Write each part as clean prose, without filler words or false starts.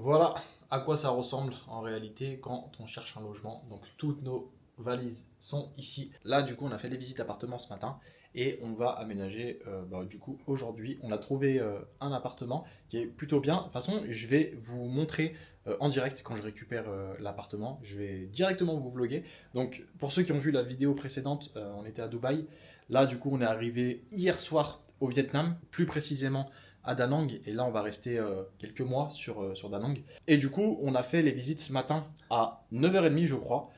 Voilà à quoi ça ressemble en réalité quand on cherche un logement. Donc toutes nos valises sont ici. Là du coup on a fait les visites appartements ce matin et on va aménager du coup aujourd'hui. On a trouvé un appartement qui est plutôt bien. De toute façon je vais vous montrer en direct quand je récupère l'appartement. Je vais directement vous vlogger. Donc pour ceux qui ont vu la vidéo précédente, on était à Dubaï. Là du coup on est arrivé hier soir au Vietnam, plus précisément à Da Nang, et là on va rester quelques mois sur Da Nang. Et du coup on a fait les visites ce matin à 9h30 je crois,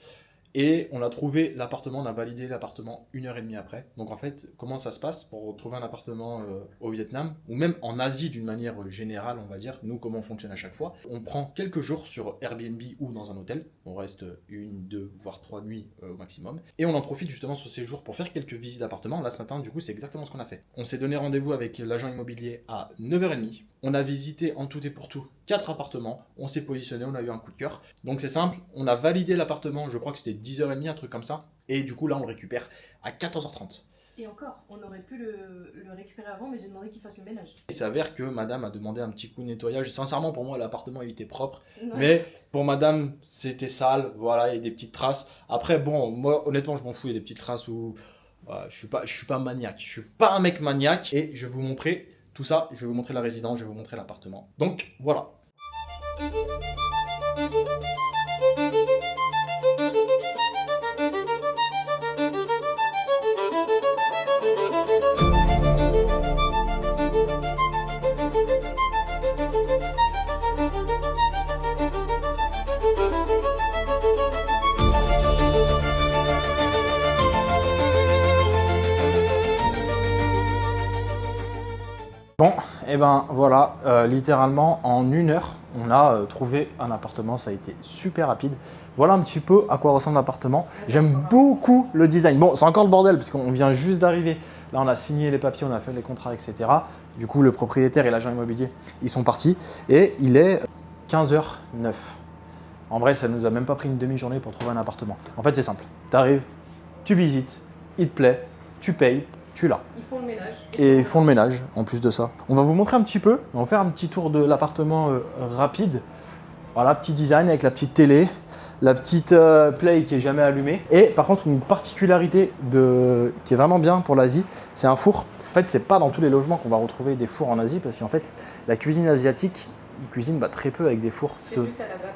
et on a trouvé l'appartement, on a validé l'appartement 1h30 après. Donc en fait, comment ça se passe pour trouver un appartement au Vietnam, ou même en Asie d'une manière générale, on va dire, nous comment on fonctionne à chaque fois. On prend quelques jours sur Airbnb ou dans un hôtel, on reste une, deux, voire trois nuits au maximum, et on en profite justement sur ces jours pour faire quelques visites d'appartements. Là ce matin, du coup, c'est exactement ce qu'on a fait. On s'est donné rendez-vous avec l'agent immobilier à 9h30, on a visité en tout et pour tout 4 appartements, on s'est positionné, on a eu un coup de cœur. Donc c'est simple, on a validé l'appartement, je crois que c'était 10h30, un truc comme ça. Et du coup là on le récupère à 14h30. Et encore, on aurait pu le récupérer avant, mais j'ai demandé qu'il fasse le ménage. Il s'avère que madame a demandé un petit coup de nettoyage. Sincèrement pour moi l'appartement il était propre. Ouais. Mais pour madame c'était sale, voilà, il y a des petites traces. Après bon, moi honnêtement je m'en fous, il y a des petites traces où je suis pas maniaque. Je suis pas un mec maniaque. Et je vais vous montrer tout ça, je vais vous montrer la résidence, je vais vous montrer l'appartement. Donc voilà. Bon, et ben voilà, littéralement en 1 heure, on a trouvé un appartement, ça a été super rapide. Voilà un petit peu à quoi ressemble l'appartement. J'aime beaucoup le design. Bon, c'est encore le bordel parce qu'on vient juste d'arriver. Là, on a signé les papiers, on a fait les contrats, etc. Du coup, le propriétaire et l'agent immobilier, ils sont partis. Et il est 15h09. En vrai, ça nous a même pas pris une demi-journée pour trouver un appartement. En fait, c'est simple. Tu arrives, tu visites, il te plaît, tu payes, tu l'as. Ils font le ménage. Et ils font le ménage en plus de ça. On va vous montrer un petit peu, on va faire un petit tour de l'appartement rapide. Voilà, petit design avec la petite télé, la petite play qui est jamais allumée. Et par contre, une particularité qui est vraiment bien pour l'Asie, c'est un four. En fait, c'est pas dans tous les logements qu'on va retrouver des fours en Asie parce qu'en fait, la cuisine asiatique, ils cuisinent très peu avec des fours. C'est plus à la vapeur.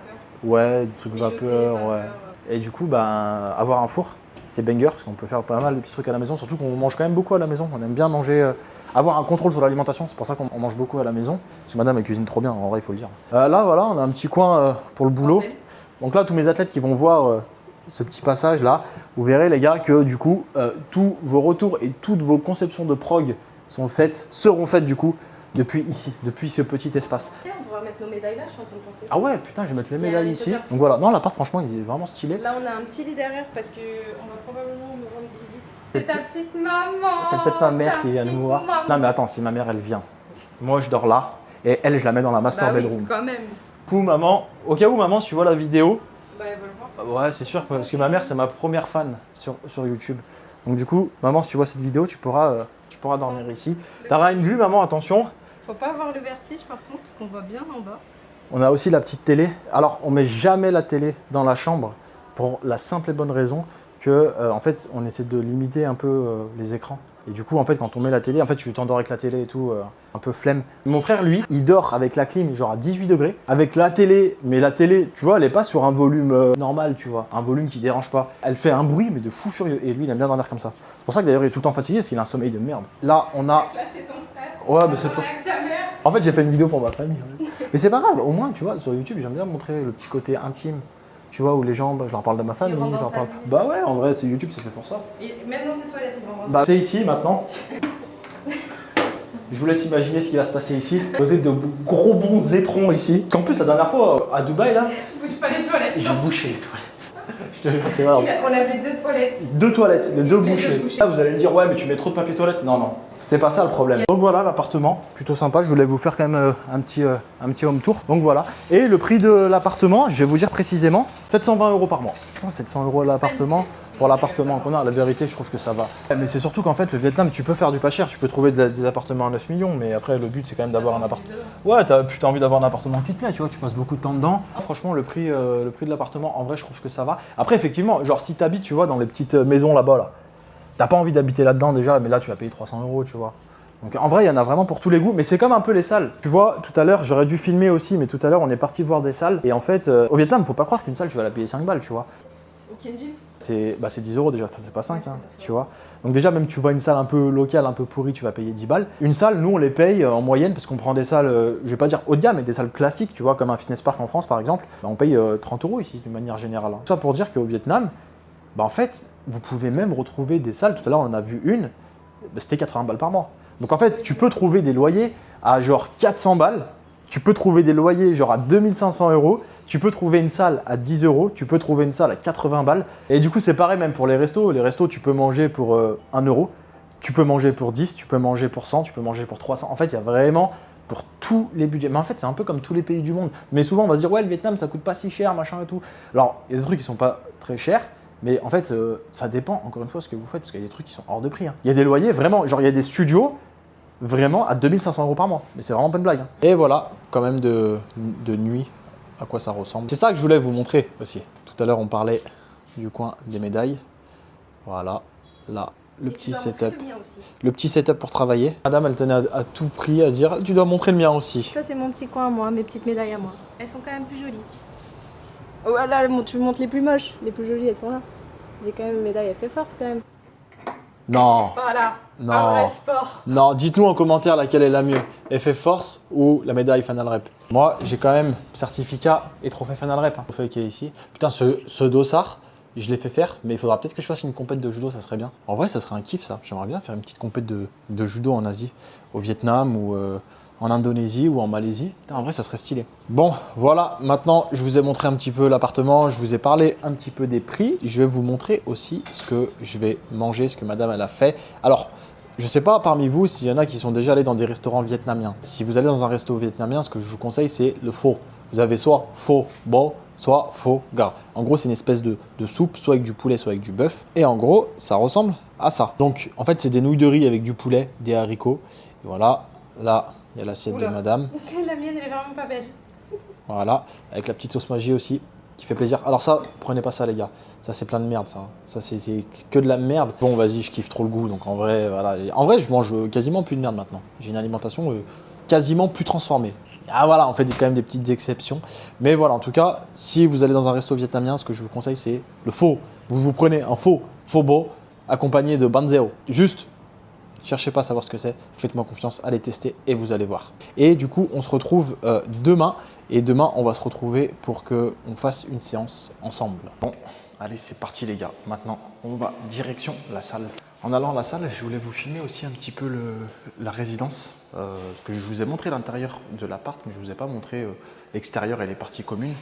Ouais, des trucs vapeur, ouais. Et du coup, avoir un four, c'est banger parce qu'on peut faire pas mal de petits trucs à la maison, surtout qu'on mange quand même beaucoup à la maison. On aime bien manger, avoir un contrôle sur l'alimentation, c'est pour ça qu'on mange beaucoup à la maison. Parce que madame elle cuisine trop bien, en vrai il faut le dire. Là voilà, on a un petit coin pour le boulot. Donc là tous mes athlètes qui vont voir ce petit passage là, vous verrez les gars que du coup tous vos retours et toutes vos conceptions de prog seront faites du coup depuis ici, depuis ce petit espace. On pourra mettre nos médailles là, je suis en train de penser. Ah ouais, putain, je vais mettre les médailles ici. Donc voilà, non, l'appart, franchement, il est vraiment stylé. Là, on a un petit lit derrière parce qu'on va probablement nous rendre visite. C'est ta petite maman. C'est peut-être ma mère qui vient nous voir. Non, mais attends, si ma mère, elle vient, moi, je dors là et elle, je la mets dans la master bedroom. Oui, quand même. Du coup, maman, au cas où, maman, si tu vois la vidéo. Bah, elle va le voir. Ouais, c'est sûr, parce que ma mère, c'est ma première fan sur YouTube. Donc, du coup, maman, si tu vois cette vidéo, tu pourras dormir ici. T'auras une vue, maman, attention. Faut pas avoir le vertige par contre, parce qu'on voit bien en bas. On a aussi la petite télé. Alors, on met jamais la télé dans la chambre pour la simple et bonne raison que, en fait, on essaie de limiter un peu les écrans. Et du coup, en fait, quand on met la télé, en fait, tu t'endors avec la télé et tout, un peu flemme. Mon frère, lui, il dort avec la clim, genre à 18 degrés, avec la télé. Mais la télé, tu vois, elle est pas sur un volume normal, tu vois, un volume qui dérange pas. Elle fait un bruit, mais de fou furieux. Et lui, il aime bien dormir comme ça. C'est pour ça que d'ailleurs, il est tout le temps fatigué, parce qu'il a un sommeil de merde. Là, on a. Là, c'est ton frère. Ouais, mais c'est pas. Avec ta mère. En fait, j'ai fait une vidéo pour ma famille. Mais c'est pas grave, au moins, tu vois, sur YouTube, j'aime bien montrer le petit côté intime. Tu vois, où les gens, je leur parle de ma famille, je leur parle. Bah ouais, en vrai, c'est YouTube, c'est fait pour ça. Et même dans tes toilettes, ils vont voir. Bah, c'est ici maintenant. Je vous laisse imaginer ce qui va se passer ici. Vous êtes de gros bons étrons ici. En plus, la dernière fois, à Dubaï, là, Bouge pas les toilettes. j'ai bouché les toilettes. Je te jure, c'est vrai. On avait 2 toilettes. 2 toilettes, les 2 bouchées. Là, vous allez me dire, ouais, mais tu mets trop de papier toilette. Non, non. C'est pas ça le problème. Donc voilà l'appartement, plutôt sympa. Je voulais vous faire quand même un petit home tour. Donc voilà. Et le prix de l'appartement, je vais vous dire précisément, 720 € par mois. Je pense 700 € l'appartement. Pour l'appartement qu'on a, la vérité, je trouve que ça va. Mais c'est surtout qu'en fait, le Vietnam, tu peux faire du pas cher. Tu peux trouver des appartements à 9 millions. Mais après, le but, c'est quand même d'avoir un appartement. Ouais, t'as envie d'avoir un appartement qui te plaît, tu vois. Tu passes beaucoup de temps dedans. Franchement, le prix de l'appartement, en vrai, je trouve que ça va. Après, effectivement, genre, si t'habites, tu vois, dans les petites maisons là-bas, là, t'as pas envie d'habiter là-dedans déjà. Mais là, tu vas payer 300 €, tu vois. Donc en vrai, il y en a vraiment pour tous les goûts, mais c'est comme un peu les salles. Tu vois, tout à l'heure, j'aurais dû filmer aussi, mais tout à l'heure, on est parti voir des salles. Et en fait, au Vietnam, faut pas croire qu'une salle, tu vas la payer 5 balles, tu vois. Au Kenji. C'est 10 € déjà, c'est pas 5, hein, tu vois. Donc déjà, même tu vois une salle un peu locale, un peu pourrie, tu vas payer 10 balles. Une salle, nous, on les paye en moyenne, parce qu'on prend des salles, je vais pas dire haut de gamme, mais des salles classiques, tu vois, comme un fitness park en France, par exemple. Bah, on paye 30 € ici, de manière générale. Tout ça pour dire qu'au Vietnam, bah, en fait, vous pouvez même retrouver des salles. Tout à l'heure, on en a vu une, bah, c'était 80 balles par mois. Donc en fait, tu peux trouver des loyers à genre 400 balles, tu peux trouver des loyers genre à 2500 €, tu peux trouver une salle à 10 €, tu peux trouver une salle à 80 balles. Et du coup, c'est pareil même pour les restos. Les restos, tu peux manger pour 1 €, tu peux manger pour 10, tu peux manger pour 100, tu peux manger pour 300. En fait, il y a vraiment pour tous les budgets. Mais en fait, c'est un peu comme tous les pays du monde. Mais souvent, on va se dire, ouais, le Vietnam, ça coûte pas si cher, machin et tout. Alors, il y a des trucs qui sont pas très chers. Mais en fait, ça dépend, encore une fois, ce que vous faites, parce qu'il y a des trucs qui sont hors de prix. Hein. Il y a des loyers vraiment, genre il y a des studios vraiment à 2500 € par mois. Mais c'est vraiment pas une blague. Hein. Et voilà, quand même de nuit, à quoi ça ressemble. C'est ça que je voulais vous montrer aussi. Tout à l'heure, on parlait du coin des médailles. Voilà, là, le petit setup. Le petit setup pour travailler. Madame, elle tenait à tout prix à dire, tu dois montrer le mien aussi. Ça, c'est mon petit coin à moi, mes petites médailles à moi. Elles sont quand même plus jolies. Oh là, tu montres les plus moches, les plus jolies, elles sont là. J'ai quand même une médaille FF Force quand même. Non. Voilà. Non. Un vrai sport. Non, dites-nous en commentaire laquelle est la mieux, FF Force ou la médaille Final Rep. Moi, j'ai quand même certificat et trophée Final Rep. Trophée qui est ici. Putain, ce dossard, je l'ai fait faire, mais il faudra peut-être que je fasse une compète de judo, ça serait bien. En vrai, ça serait un kiff ça. J'aimerais bien faire une petite compète de judo en Asie, au Vietnam ou en Indonésie ou en Malaisie. Putain, en vrai, ça serait stylé. Bon, voilà, maintenant, je vous ai montré un petit peu l'appartement, je vous ai parlé un petit peu des prix. Je vais vous montrer aussi ce que je vais manger, ce que madame, elle a fait. Alors, je sais pas parmi vous s'il y en a qui sont déjà allés dans des restaurants vietnamiens. Si vous allez dans un resto vietnamien, ce que je vous conseille, c'est le pho. Vous avez soit pho bo, soit pho gars. En gros, c'est une espèce de soupe, soit avec du poulet, soit avec du bœuf. Et en gros, ça ressemble à ça. Donc, en fait, c'est des nouilles de riz avec du poulet, des haricots. Et voilà, là, il y a l'assiette de madame. La mienne, elle est vraiment pas belle. Voilà, avec la petite sauce magie aussi, qui fait plaisir. Alors ça, prenez pas ça les gars. Ça, c'est plein de merde, ça. Ça, c'est que de la merde. Bon, vas-y, je kiffe trop le goût, donc en vrai, voilà. En vrai, je mange quasiment plus de merde maintenant. J'ai une alimentation quasiment plus transformée. Ah voilà, on fait quand même des petites exceptions. Mais voilà, en tout cas, si vous allez dans un resto vietnamien, ce que je vous conseille, c'est le pho. Vous prenez un pho bo, accompagné de banzeo. Juste, cherchez pas à savoir ce que c'est, faites-moi confiance, allez tester et vous allez voir. Et du coup, on se retrouve demain. Et demain, on va se retrouver pour qu'on fasse une séance ensemble. Bon, allez, c'est parti les gars. Maintenant, on va direction la salle. En allant à la salle, je voulais vous filmer aussi un petit peu la résidence. Parce que je vous ai montré l'intérieur de l'appart, mais je ne vous ai pas montré l'extérieur et les parties communes.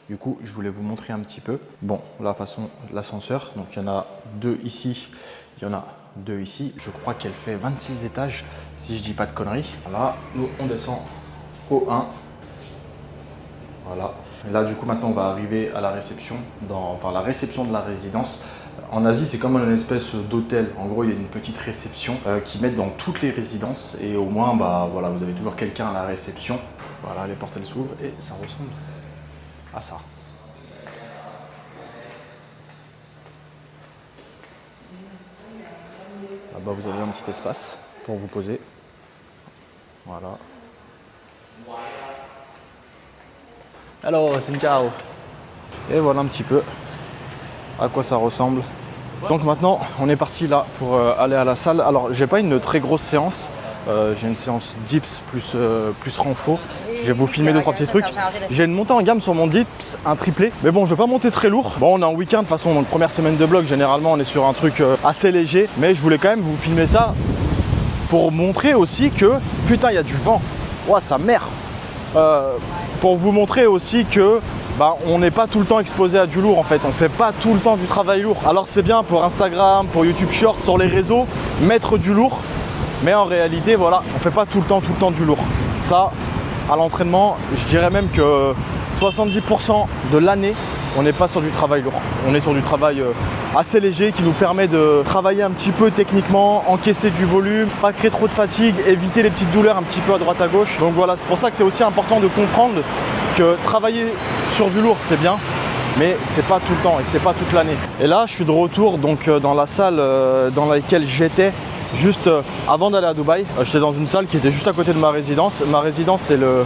Du coup, je voulais vous montrer un petit peu. Bon, là, de toute façon, l'ascenseur. Donc, il y en a 2 ici, il y en a 2 ici. Je crois qu'elle fait 26 étages, si je dis pas de conneries. Voilà, nous, on descend au 1. Voilà. Et là, du coup, maintenant, on va arriver à la réception, enfin la réception de la résidence. En Asie, c'est comme une espèce d'hôtel. En gros, il y a une petite réception qu'ils mettent dans toutes les résidences. Et au moins, bah, voilà, vous avez toujours quelqu'un à la réception. Voilà, les portes, elles s'ouvrent et ça ressemble à ça. Là-bas, vous avez un petit espace pour vous poser. Voilà. Alors, c'est ciao. Et voilà un petit peu à quoi ça ressemble. Donc maintenant, on est parti là pour aller à la salle. Alors, j'ai pas une très grosse séance. J'ai une séance dips plus renfo. Je vais vous filmer 2-3 petits trucs. J'ai une montée en gamme sur mon dips, un triplé. Mais bon, je vais pas monter très lourd. Bon, on est en week-end de toute façon, donc première semaine de vlog. Généralement, on est sur un truc assez léger. Mais je voulais quand même vous filmer ça pour montrer aussi que putain, il y a du vent. Ouah, ça merde. Pour vous montrer aussi que bah, on n'est pas tout le temps exposé à du lourd en fait, on fait pas tout le temps du travail lourd. Alors c'est bien pour Instagram, pour YouTube Short, sur les réseaux, mettre du lourd, mais en réalité voilà, on fait pas tout le temps du lourd. Ça, à l'entraînement, je dirais même que 70% de l'année, on n'est pas sur du travail lourd. On est sur du travail assez léger qui nous permet de travailler un petit peu techniquement, encaisser du volume, pas créer trop de fatigue, éviter les petites douleurs un petit peu à droite à gauche. Donc voilà, c'est pour ça que c'est aussi important de comprendre que travailler sur du lourd c'est bien, mais c'est pas tout le temps et c'est pas toute l'année. Et là je suis de retour donc dans la salle dans laquelle j'étais juste avant d'aller à Dubaï. J'étais dans une salle qui était juste à côté de ma résidence. Ma résidence c'est le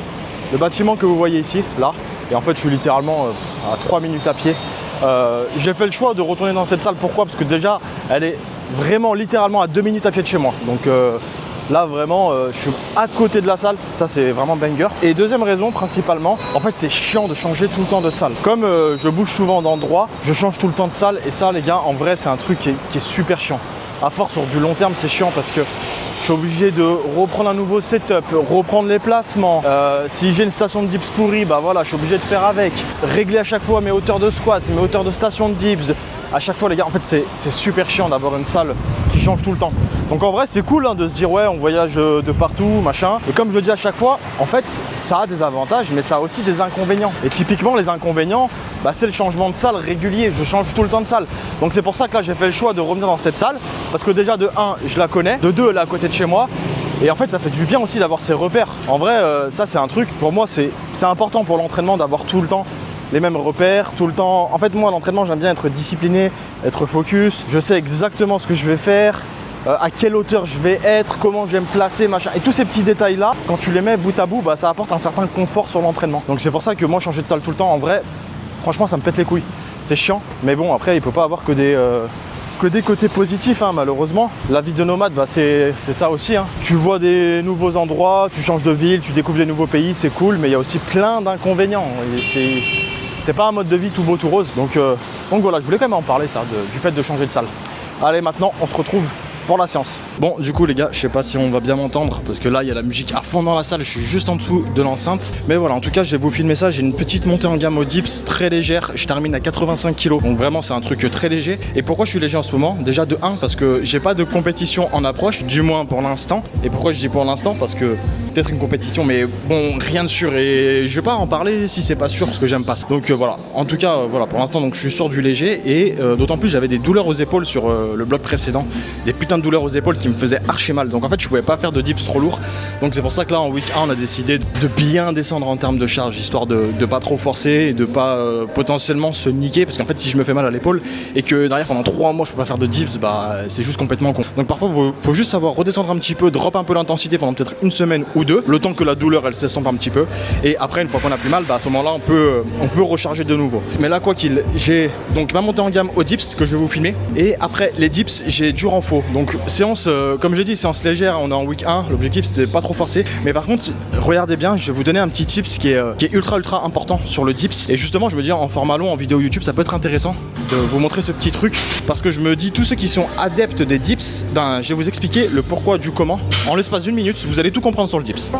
bâtiment que vous voyez ici, là. Et en fait je suis littéralement à 3 minutes à pied. J'ai fait le choix de retourner dans cette salle. Pourquoi? Parce que déjà elle est vraiment littéralement à 2 minutes à pied de chez moi. Donc là vraiment je suis à côté de la salle, ça c'est vraiment banger. Et deuxième raison principalement, en fait c'est chiant de changer tout le temps de salle. Comme je bouge souvent d'endroit, je change tout le temps de salle. Et ça les gars, en vrai c'est un truc qui est super chiant. À force sur du long terme c'est chiant parce que je suis obligé de reprendre un nouveau setup, reprendre les placements. Si j'ai une station de dips pourrie, bah voilà, je suis obligé de faire avec. Régler à chaque fois mes hauteurs de squat, mes hauteurs de station de dips. À chaque fois les gars, en fait c'est super chiant d'avoir une salle qui change tout le temps. Donc en vrai c'est cool hein, de se dire ouais on voyage de partout machin. Et comme je le dis à chaque fois, en fait ça a des avantages mais ça a aussi des inconvénients. Et typiquement les inconvénients, bah, c'est le changement de salle régulier. Je change tout le temps de salle. Donc c'est pour ça que là j'ai fait le choix de revenir dans cette salle. Parce que déjà de 1 je la connais, de 2 elle est à côté de chez moi. Et en fait ça fait du bien aussi d'avoir ces repères. En vrai ça c'est un truc, pour moi c'est important pour l'entraînement d'avoir tout le temps les mêmes repères, tout le temps. En fait moi l'entraînement j'aime bien être discipliné, être focus. Je sais exactement ce que je vais faire, à quelle hauteur je vais être, comment je vais me placer, machin. Et tous ces petits détails là, quand tu les mets bout à bout, bah, ça apporte un certain confort sur l'entraînement. Donc c'est pour ça que moi changer de salle tout le temps, en vrai, franchement ça me pète les couilles. C'est chiant, mais bon après il peut pas avoir que des côtés positifs hein, malheureusement. La vie de nomade bah, c'est ça aussi hein. Tu vois des nouveaux endroits, tu changes de ville, tu découvres des nouveaux pays, c'est cool, mais il y a aussi plein d'inconvénients. C'est pas un mode de vie tout beau tout rose. Donc voilà, je voulais quand même en parler ça, du fait de changer de salle. Allez maintenant on se retrouve pour la séance. Bon du coup les gars, je sais pas si on va bien m'entendre parce que là il y a la musique à fond dans la salle, je suis juste en dessous de l'enceinte. Mais voilà, en tout cas je vais vous filmer ça, j'ai une petite montée en gamme au dips très légère, je termine à 85 kg. Donc vraiment c'est un truc très léger. Et pourquoi je suis léger en ce moment? Déjà de 1 parce que j'ai pas de compétition en approche, du moins pour l'instant. Et pourquoi je dis pour l'instant? Parce que peut-être une compétition mais bon rien de sûr et je vais pas en parler si c'est pas sûr parce que j'aime pas ça. Donc voilà, en tout cas voilà pour l'instant donc je suis sur du léger et d'autant plus j'avais des douleurs aux épaules sur le bloc précédent, des putains de douleurs aux épaules qui me faisaient archi mal. Donc en fait je pouvais pas faire de dips trop lourd. Donc c'est pour ça que là en week 1 on a décidé de bien descendre en termes de charge, histoire de pas trop forcer et de pas potentiellement se niquer. Parce qu'en fait si je me fais mal à l'épaule et que derrière pendant 3 mois je peux pas faire de dips, bah c'est juste complètement con. Donc parfois faut juste savoir redescendre un petit peu, drop un peu l'intensité pendant peut-être une semaine ou 2, le temps que la douleur elle s'estompe un petit peu. Et après une fois qu'on a plus mal, bah à ce moment là on peut recharger de nouveau. Mais là quoi qu'il, j'ai donc ma montée en gamme au dips que je vais vous filmer. Et après les dips j'ai du renfort. Donc séance comme j'ai dit, séance légère, on est en week 1, l'objectif c'était pas trop forcer. Mais par contre regardez bien, je vais vous donner un petit tips qui est ultra important sur le dips. Et justement je me dis en format long, en vidéo YouTube, ça peut être intéressant de vous montrer ce petit truc. Parce que je me dis tous ceux qui sont adeptes des dips, ben je vais vous expliquer le pourquoi du comment. En l'espace d'une minute, vous allez tout comprendre sur le dips.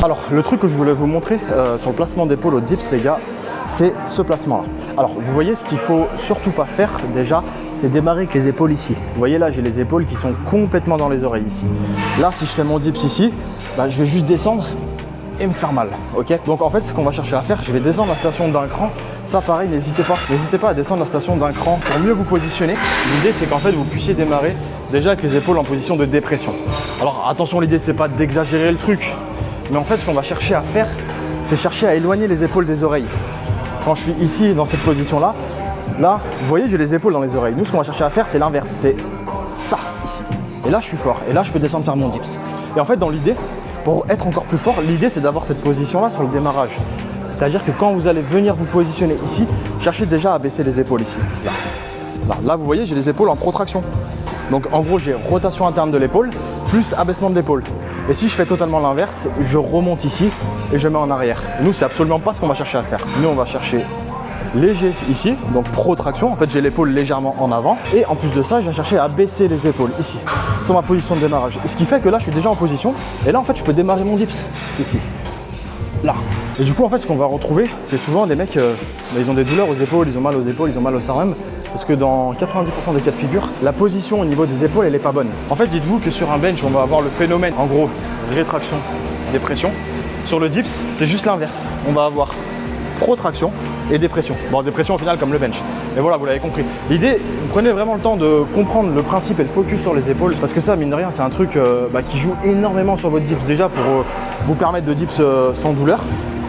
Alors le truc que je voulais vous montrer sur le placement d'épaule au dips les gars, c'est ce placement là. Alors vous voyez ce qu'il faut surtout pas faire déjà, c'est démarrer avec les épaules ici. Vous voyez là j'ai les épaules qui sont complètement dans les oreilles ici. Là si je fais mon dips ici, bah, je vais juste descendre et me faire mal, ok? Donc en fait ce qu'on va chercher à faire, je vais descendre la station d'un cran. Ça pareil, n'hésitez pas à descendre la station d'un cran pour mieux vous positionner. L'idée c'est qu'en fait vous puissiez démarrer déjà avec les épaules en position de dépression. Alors attention, l'idée c'est pas d'exagérer le truc, mais en fait ce qu'on va chercher à faire, c'est chercher à éloigner les épaules des oreilles. Quand je suis ici dans cette position là, vous voyez j'ai les épaules dans les oreilles. Nous ce qu'on va chercher à faire c'est l'inverse, c'est ça ici. Et là je suis fort, et là je peux descendre faire mon dips. Et en fait dans l'idée, pour être encore plus fort, l'idée c'est d'avoir cette position là sur le démarrage. C'est-à-dire que quand vous allez venir vous positionner ici, cherchez déjà à baisser les épaules ici. Là vous voyez j'ai les épaules en protraction. Donc en gros j'ai rotation interne de l'épaule, plus abaissement de l'épaule. Et si je fais totalement l'inverse, je remonte ici et je mets en arrière. Nous, c'est absolument pas ce qu'on va chercher à faire. Nous, on va chercher léger ici, donc protraction. En fait, j'ai l'épaule légèrement en avant. Et en plus de ça, je viens chercher à baisser les épaules ici, sur ma position de démarrage. Ce qui fait que là, je suis déjà en position. Et là, en fait, je peux démarrer mon dips ici. Là. Et du coup, en fait, ce qu'on va retrouver, c'est souvent des mecs, ils ont des douleurs aux épaules, ils ont mal aux épaules, ils ont mal au sternum. Parce que dans 90% des cas de figure, la position au niveau des épaules, elle n'est pas bonne. En fait, dites-vous que sur un bench, on va avoir le phénomène, en gros, rétraction, dépression. Sur le dips, c'est juste l'inverse. On va avoir protraction et dépression. Bon, dépression au final comme le bench. Et voilà, vous l'avez compris. L'idée, prenez vraiment le temps de comprendre le principe et le focus sur les épaules. Parce que ça, mine de rien, c'est un truc qui joue énormément sur votre dips. Déjà pour vous permettre de dips sans douleur.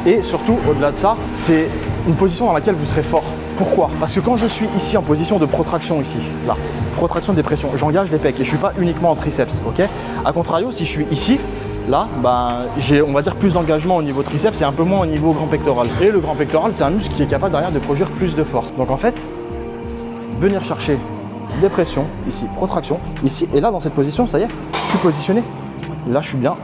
Et surtout, au-delà de ça, c'est une position dans laquelle vous serez fort. Pourquoi? Parce que quand je suis ici en position de protraction ici, là, protraction de dépression, j'engage les pecs et je ne suis pas uniquement en triceps, ok? A contrario, si je suis ici, là, j'ai, on va dire, plus d'engagement au niveau triceps et un peu moins au niveau grand pectoral. Et le grand pectoral, c'est un muscle qui est capable derrière de produire plus de force. Donc en fait, venir chercher dépression, ici, protraction, ici, et là, dans cette position, ça y est, je suis positionné. Là, je suis bien,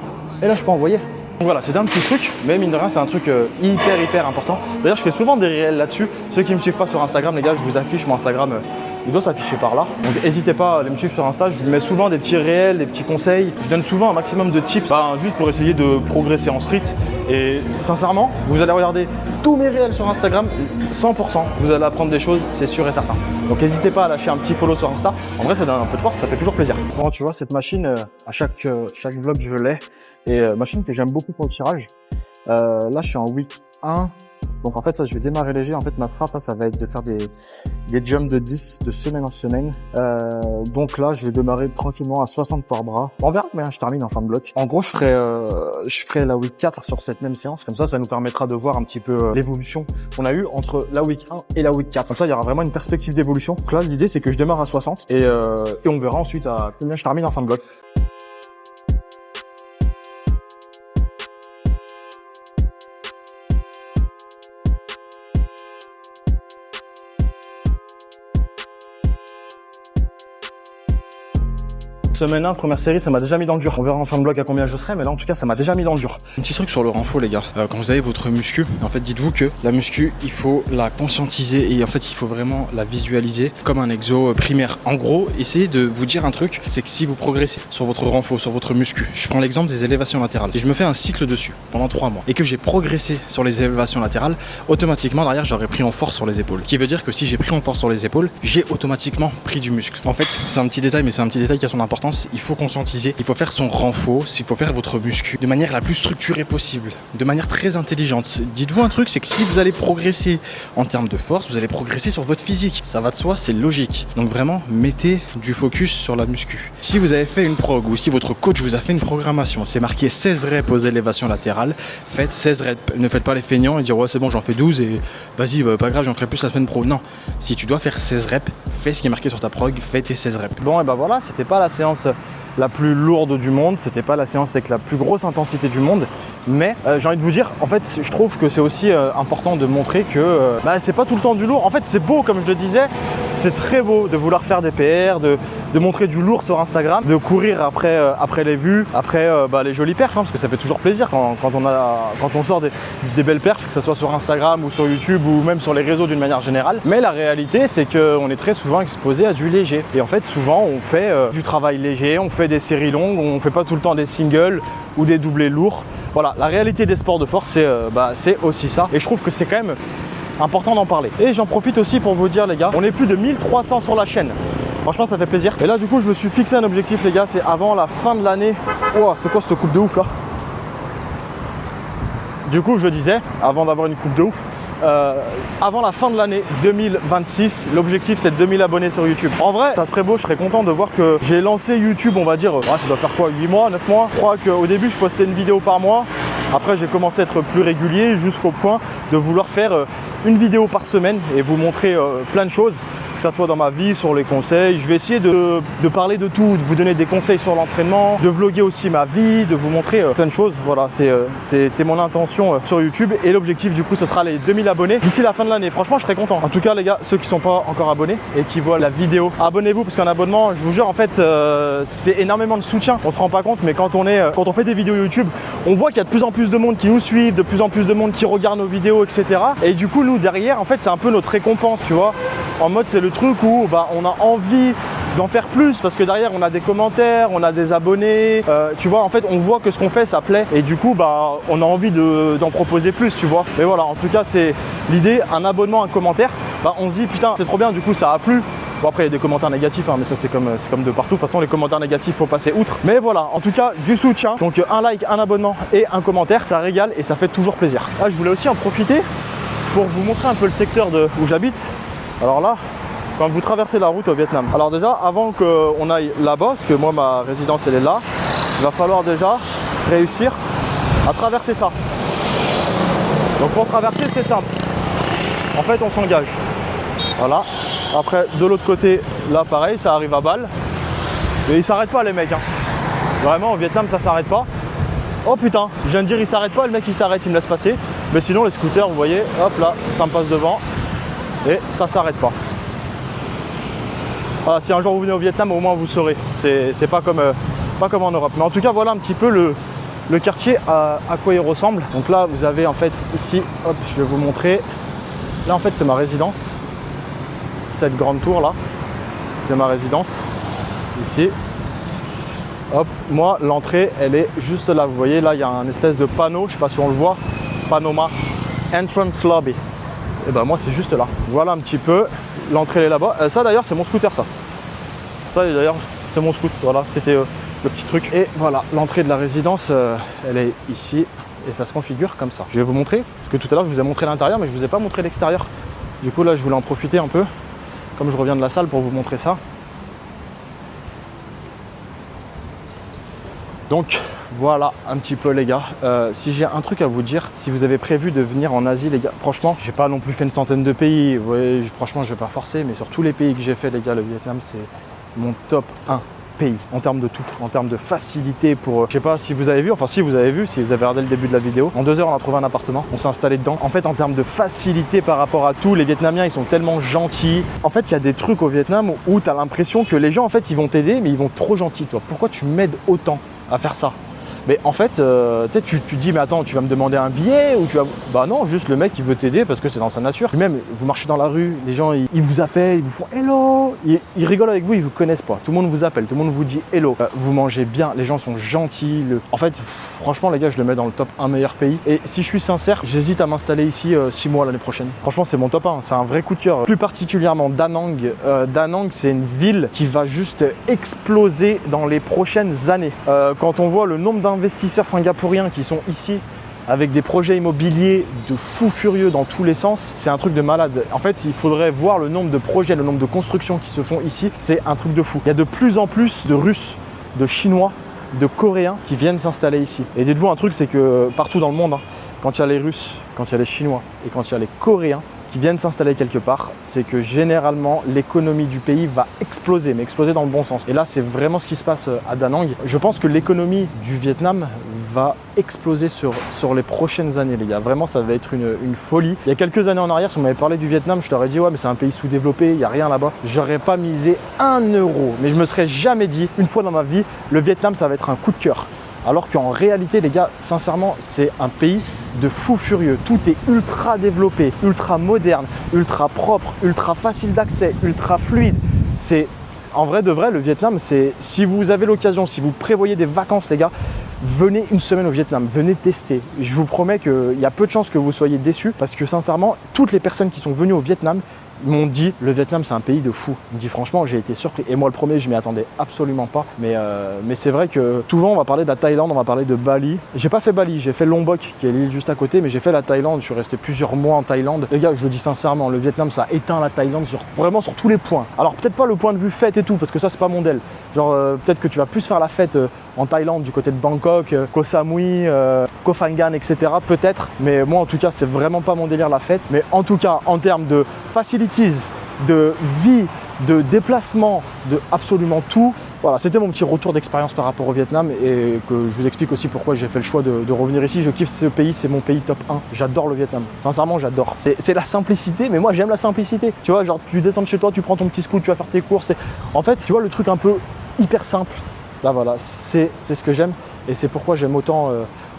et là, je peux envoyer. Donc voilà, c'était un petit truc, mais mine de rien, c'est un truc hyper important. D'ailleurs, je fais souvent des réels là-dessus. Ceux qui ne me suivent pas sur Instagram, les gars, je vous affiche mon Instagram. Il doit s'afficher par là. Donc n'hésitez pas à aller me suivre sur Insta. Je vous mets souvent des petits réels, des petits conseils. Je donne souvent un maximum de tips, juste pour essayer de progresser en street. Et sincèrement, vous allez regarder tous mes réels sur Instagram, 100%, vous allez apprendre des choses, c'est sûr et certain. Donc n'hésitez pas à lâcher un petit follow sur Insta. En vrai, ça donne un peu de force, ça fait toujours plaisir. Bon, tu vois, cette machine, à chaque vlog, je l'ai. Et machine que j'aime beaucoup pour le tirage. Là, je suis en week 1. Donc en fait, là, je vais démarrer léger. En fait, ma frappe, là, ça va être de faire des jumps de 10 de semaine en semaine. Donc là, je vais démarrer tranquillement à 60 par bras. On verra combien je termine en fin de bloc. En gros, je ferai la week 4 sur cette même séance. Comme ça nous permettra de voir un petit peu l'évolution qu'on a eu entre la week 1 et la week 4. Comme ça, il y aura vraiment une perspective d'évolution. Donc là, l'idée, c'est que je démarre à 60 et on verra ensuite à combien je termine en fin de bloc. Semaine 1, première série, ça m'a déjà mis dans le dur. On verra en fin de bloc à combien je serai, mais là en tout cas ça m'a déjà mis dans le dur. Un petit truc sur le renfort les gars, quand vous avez votre muscu, en fait dites-vous que la muscu, il faut la conscientiser et en fait il faut vraiment la visualiser comme un exo primaire. En gros, essayez de vous dire un truc, c'est que si vous progressez sur votre renfort, sur votre muscu, je prends l'exemple des élévations latérales et je me fais un cycle dessus pendant 3 mois et que j'ai progressé sur les élévations latérales, automatiquement derrière j'aurais pris en force sur les épaules. Ce qui veut dire que si j'ai pris en force sur les épaules, j'ai automatiquement pris du muscle. En fait, c'est un petit détail, mais c'est un petit détail qui a son importance. Il faut conscientiser, il faut faire son renfort, il faut faire votre muscu de manière la plus structurée possible, de manière très intelligente. Dites-vous un truc, c'est que si vous allez progresser en termes de force, vous allez progresser sur votre physique. Ça va de soi, c'est logique. Donc vraiment, mettez du focus sur la muscu. Si vous avez fait une prog ou si votre coach vous a fait une programmation, c'est marqué 16 reps aux élévations latérales, faites 16 reps. Ne faites pas les feignants et dire ouais c'est bon j'en fais 12 et vas-y pas grave j'en ferai plus la semaine pro. Non, si tu dois faire 16 reps, fais ce qui est marqué sur ta prog, fais tes 16 reps. Bon et ben voilà, c'était pas la séance la plus lourde du monde, c'était pas la séance avec la plus grosse intensité du monde, mais j'ai envie de vous dire, en fait je trouve que c'est aussi important de montrer que c'est pas tout le temps du lourd. En fait c'est beau comme je le disais, c'est très beau de vouloir faire des PR, de montrer du lourd sur Instagram, de courir après les vues, après les jolies perfs, parce que ça fait toujours plaisir quand on sort des belles perfs, que ce soit sur Instagram ou sur YouTube ou même sur les réseaux d'une manière générale. Mais la réalité c'est qu'on est très souvent exposé à du léger et en fait souvent on fait du travail léger, on fait des séries longues, on fait pas tout le temps des singles ou des doublés lourds. Voilà, la réalité des sports de force c'est aussi ça et je trouve que c'est quand même important d'en parler. Et j'en profite aussi pour vous dire les gars, on est plus de 1300 sur la chaîne. Franchement ça fait plaisir. Et là du coup je me suis fixé un objectif les gars, c'est avant la fin de l'année. Wow, c'est quoi cette coupe de ouf là? Du coup je disais, avant d'avoir une coupe de ouf, avant la fin de l'année 2026, l'objectif c'est 2000 abonnés sur YouTube. En vrai, ça serait beau, je serais content de voir que j'ai lancé YouTube, on va dire, ça doit faire quoi, 8 mois, 9 mois. Je crois qu'au début je postais une vidéo par mois. Après j'ai commencé à être plus régulier jusqu'au point de vouloir faire une vidéo par semaine et vous montrer plein de choses. que ça soit dans ma vie, sur les conseils. Je vais essayer de parler de tout, de vous donner des conseils sur l'entraînement, de vlogger aussi ma vie, de vous montrer plein de choses. Voilà, c'était mon intention sur YouTube et l'objectif du coup ce sera les 2000 abonnés d'ici la fin de l'année. Franchement je serais content. En tout cas les gars, ceux qui ne sont pas encore abonnés et qui voient la vidéo, abonnez-vous parce qu'un abonnement, je vous jure en fait c'est énormément de soutien. On se rend pas compte mais quand on fait des vidéos YouTube, on voit qu'il y a de plus en plus de monde qui nous suivent, de plus en plus de monde qui regarde nos vidéos, etc. Et du coup nous derrière en fait c'est un peu notre récompense, tu vois. En mode c'est le truc où on a envie d'en faire plus parce que derrière on a des commentaires, on a des abonnés, tu vois, en fait on voit que ce qu'on fait ça plaît et du coup on a envie d'en proposer plus, tu vois. Mais voilà, en tout cas c'est l'idée, un abonnement, un commentaire, on se dit putain c'est trop bien, du coup ça a plu. Bon après il y a des commentaires négatifs mais ça c'est comme de partout, de toute façon les commentaires négatifs faut passer outre. Mais voilà, en tout cas du soutien, donc un like, un abonnement et un commentaire, ça régale et ça fait toujours plaisir. Ah, je voulais aussi en profiter pour vous montrer un peu le secteur où j'habite. Alors là, quand vous traversez la route au Vietnam, alors déjà avant qu'on aille là-bas, parce que moi ma résidence elle est là, il va falloir déjà réussir à traverser ça. Donc pour traverser c'est simple, en fait on s'engage, voilà. Après de l'autre côté, là pareil, ça arrive à balle, mais ils s'arrêtent pas les mecs, hein. Vraiment au Vietnam ça s'arrête pas. Oh putain, je viens de dire il s'arrête pas, le mec il s'arrête, il me laisse passer, mais sinon les scooters vous voyez, hop là, ça me passe devant et ça s'arrête pas. Voilà, si un jour vous venez au Vietnam, au moins vous saurez. C'est pas comme en Europe. Mais en tout cas, voilà un petit peu le quartier à quoi il ressemble. Donc là, vous avez en fait ici, hop, je vais vous montrer. Là, en fait, c'est ma résidence. Cette grande tour là, c'est ma résidence. Ici. Hop, moi, l'entrée, elle est juste là. Vous voyez, là, il y a un espèce de panneau. Je sais pas si on le voit. Panoma. Entrance Lobby. Et ben moi, c'est juste là. Voilà un petit peu. L'entrée elle est là-bas. Ça d'ailleurs c'est mon scooter ça. Ça d'ailleurs c'est mon scooter. Voilà, c'était le petit truc. Et voilà, l'entrée de la résidence, elle est ici. Et ça se configure comme ça. Je vais vous montrer, parce que tout à l'heure je vous ai montré l'intérieur, mais je ne vous ai pas montré l'extérieur. Du coup là je voulais en profiter un peu, comme je reviens de la salle, pour vous montrer ça. Donc voilà un petit peu les gars. Si j'ai un truc à vous dire, si vous avez prévu de venir en Asie les gars, franchement j'ai pas non plus fait une centaine de pays, vous voyez, franchement je vais pas forcer, mais sur tous les pays que j'ai fait les gars, le Vietnam c'est mon top 1 pays en termes de tout, en termes de facilité pour, je sais pas si vous avez vu, enfin si vous avez vu, si vous avez regardé le début de la vidéo, en 2 heures on a trouvé un appartement, on s'est installé dedans. En fait en termes de facilité par rapport à tout, les Vietnamiens ils sont tellement gentils. En fait il y a des trucs au Vietnam où tu as l'impression que les gens en fait ils vont t'aider mais ils vont trop gentils toi. Pourquoi tu m'aides autant à faire ça? Mais en fait, tu dis mais attends, tu vas me demander un billet ou tu vas... Bah non, juste le mec il veut t'aider parce que c'est dans sa nature. Et même vous marchez dans la rue, les gens ils vous appellent, ils vous font hello, ils rigolent avec vous, ils vous connaissent pas. Tout le monde vous appelle, tout le monde vous dit hello. Vous mangez bien, les gens sont gentils. En fait, franchement les gars, je le mets dans le top 1 meilleur pays. Et si je suis sincère, j'hésite à m'installer ici 6 mois l'année prochaine. Franchement c'est mon top 1, c'est un vrai coup de cœur. Plus particulièrement Da Nang. Da Nang c'est une ville qui va juste exploser dans les prochaines années. Quand on voit le nombre d'investisseurs singapouriens qui sont ici avec des projets immobiliers de fous furieux dans tous les sens, c'est un truc de malade. En fait, il faudrait voir le nombre de projets, le nombre de constructions qui se font ici, c'est un truc de fou. Il y a de plus en plus de Russes, de Chinois, de Coréens qui viennent s'installer ici. Et dites-vous un truc, c'est que partout dans le monde, quand il y a les Russes, quand il y a les Chinois et quand il y a les Coréens qui viennent s'installer quelque part, c'est que généralement l'économie du pays va exploser, mais exploser dans le bon sens. Et là, c'est vraiment ce qui se passe à Da Nang. Je pense que l'économie du Vietnam va exploser sur les prochaines années, les gars. Vraiment, ça va être une folie. Il y a quelques années en arrière, si on m'avait parlé du Vietnam, je t'aurais dit ouais, mais c'est un pays sous-développé, il n'y a rien là-bas. J'aurais pas misé 1 euro, mais je me serais jamais dit, une fois dans ma vie, le Vietnam, ça va être un coup de cœur. Alors qu'en réalité, les gars, sincèrement, c'est un pays de fou furieux. Tout est ultra développé, ultra moderne, ultra propre, ultra facile d'accès, ultra fluide. C'est en vrai de vrai, le Vietnam, c'est si vous avez l'occasion, si vous prévoyez des vacances, les gars, venez une semaine au Vietnam, venez tester. Je vous promets qu'il y a peu de chances que vous soyez déçus parce que sincèrement, toutes les personnes qui sont venues au Vietnam m'ont dit le Vietnam c'est un pays de fou. Ils me dit franchement j'ai été surpris et moi le premier je m'y attendais absolument pas mais c'est vrai que souvent on va parler de la Thaïlande, on va parler de Bali. J'ai pas fait Bali, j'ai fait Lombok qui est l'île juste à côté mais j'ai fait la Thaïlande, je suis resté plusieurs mois en Thaïlande. Les gars je le dis sincèrement, le Vietnam ça a éteint la Thaïlande vraiment sur tous les points. Alors peut-être pas le point de vue fête et tout parce que ça c'est pas mon del. Genre peut-être que tu vas plus faire la fête en Thaïlande du côté de Bangkok, Koh Samui, Koh Phangan etc. peut-être mais moi en tout cas c'est vraiment pas mon délire la fête mais en tout cas en termes de facilities, de vie, de déplacement, de absolument tout. Voilà, c'était mon petit retour d'expérience par rapport au Vietnam et que je vous explique aussi pourquoi j'ai fait le choix de revenir ici. Je kiffe ce pays, c'est mon pays top 1. J'adore le Vietnam, sincèrement j'adore. C'est la simplicité, mais moi j'aime la simplicité. Tu vois, genre tu descends de chez toi, tu prends ton petit scoot, tu vas faire tes courses. En fait, tu vois, le truc un peu hyper simple, là voilà, c'est ce que j'aime et c'est pourquoi j'aime autant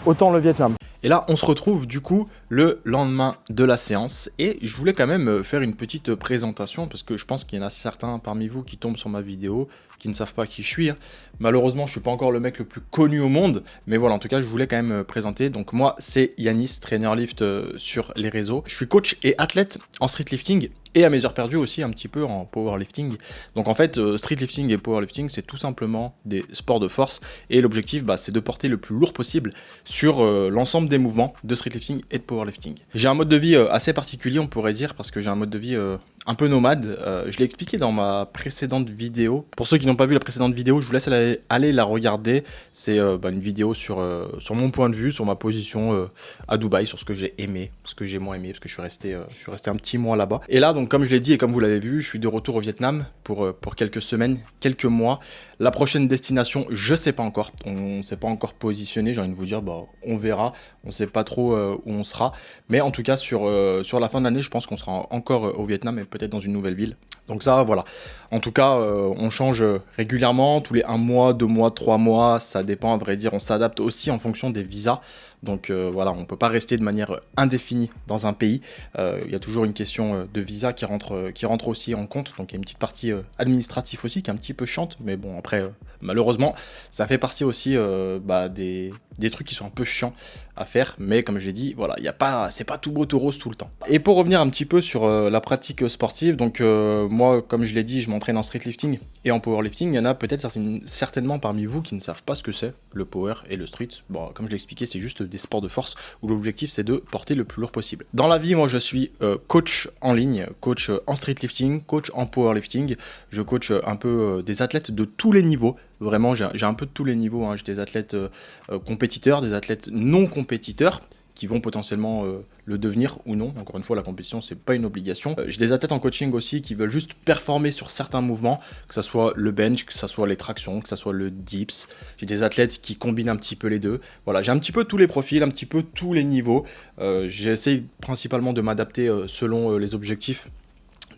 le Vietnam. Et là, on se retrouve du coup le lendemain de la séance et je voulais quand même faire une petite présentation parce que je pense qu'il y en a certains parmi vous qui tombent sur ma vidéo, qui ne savent pas qui je suis. Malheureusement, je suis pas encore le mec le plus connu au monde, mais voilà, en tout cas, je voulais quand même me présenter. Donc moi, c'est Yanis, trainer lift sur les réseaux. Je suis coach et athlète en street lifting et à mes heures perdues aussi un petit peu en powerlifting. Donc en fait, street lifting et powerlifting, c'est tout simplement des sports de force et l'objectif, c'est de porter le plus lourd possible sur l'ensemble des mouvements de street lifting et de powerlifting. J'ai un mode de vie assez particulier, on pourrait dire, parce que j'ai un mode de vie un peu nomade. Je l'ai expliqué dans ma précédente vidéo. Pour ceux qui n'ont pas vu la précédente vidéo, je vous laisse aller la regarder. C'est une vidéo sur mon point de vue, sur ma position à Dubaï, sur ce que j'ai aimé, ce que j'ai moins aimé, parce que je suis resté un petit mois là-bas. Et là, donc comme je l'ai dit et comme vous l'avez vu, je suis de retour au Vietnam pour quelques semaines, quelques mois. La prochaine destination, je sais pas encore. On s'est pas encore positionné. J'ai envie de vous dire, on verra. On sait pas trop où on sera. Mais en tout cas, sur la fin de l'année, je pense qu'on sera encore au Vietnam et peut-être dans une nouvelle ville. Donc ça, voilà. En tout cas, on change régulièrement, tous les 1 mois, 2 mois, 3 mois. Ça dépend, à vrai dire. On s'adapte aussi en fonction des visas. Donc voilà, on ne peut pas rester de manière indéfinie dans un pays. Il y a toujours une question de visa qui rentre aussi en compte. Donc il y a une petite partie administrative aussi qui est un petit peu chiante. Mais bon, après, malheureusement, ça fait partie aussi des trucs qui sont un peu chiants à faire. Mais comme je l'ai dit, voilà, c'est pas tout beau tout rose tout le temps. Et pour revenir un petit peu sur la pratique sportive, donc moi, comme je l'ai dit, je m'entraîne en street lifting et en powerlifting. Il y en a peut-être certainement parmi vous qui ne savent pas ce que c'est le power et le street. Bon, comme je l'ai expliqué, c'est juste des sports de force où l'objectif c'est de porter le plus lourd possible. Dans la vie, moi je suis coach en ligne, coach en street lifting, coach en powerlifting. Je coach un peu des athlètes de tous les niveaux. Vraiment, j'ai un peu de tous les niveaux. J'ai des athlètes compétiteurs, des athlètes non compétiteurs qui vont potentiellement le devenir ou non. Encore une fois, la compétition, c'est pas une obligation. J'ai des athlètes en coaching aussi qui veulent juste performer sur certains mouvements, que ce soit le bench, que ce soit les tractions, que ce soit le dips. J'ai des athlètes qui combinent un petit peu les deux. Voilà, j'ai un petit peu tous les profils, un petit peu tous les niveaux. J'essaie principalement de m'adapter selon les objectifs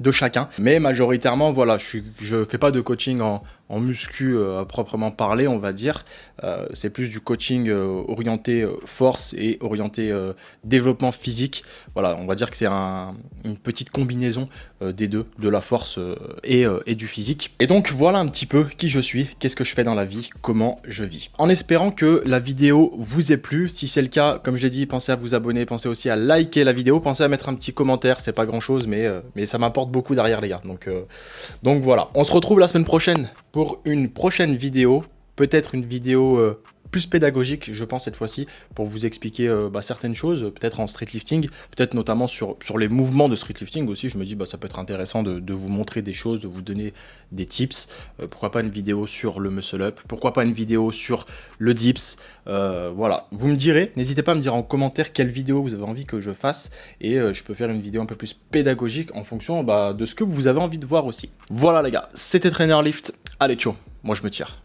de chacun, mais majoritairement voilà, je fais pas de coaching en muscu à proprement parler, on va dire. C'est plus du coaching orienté force et orienté développement physique. Voilà, on va dire que c'est une petite combinaison des deux, de la force et du physique. Et donc voilà un petit peu qui je suis, qu'est-ce que je fais dans la vie, comment je vis. En espérant que la vidéo vous ait plu. Si c'est le cas, comme je l'ai dit, pensez à vous abonner, pensez aussi à liker la vidéo, pensez à mettre un petit commentaire, c'est pas grand chose, mais ça m'apporte beaucoup derrière les gars. Donc voilà, on se retrouve la semaine prochaine pour une prochaine vidéo, peut-être une vidéo plus pédagogique, je pense cette fois-ci, pour vous expliquer certaines choses, peut-être en street lifting, peut-être notamment sur les mouvements de street lifting aussi. Je me dis ça peut être intéressant de vous montrer des choses, de vous donner des tips. Pourquoi pas une vidéo sur le muscle up, pourquoi pas une vidéo sur le dips. Voilà, vous me direz, n'hésitez pas à me dire en commentaire quelle vidéo vous avez envie que je fasse et je peux faire une vidéo un peu plus pédagogique en fonction de ce que vous avez envie de voir aussi. Voilà les gars, c'était Trainer Lift. Allez, ciao, moi je me tire.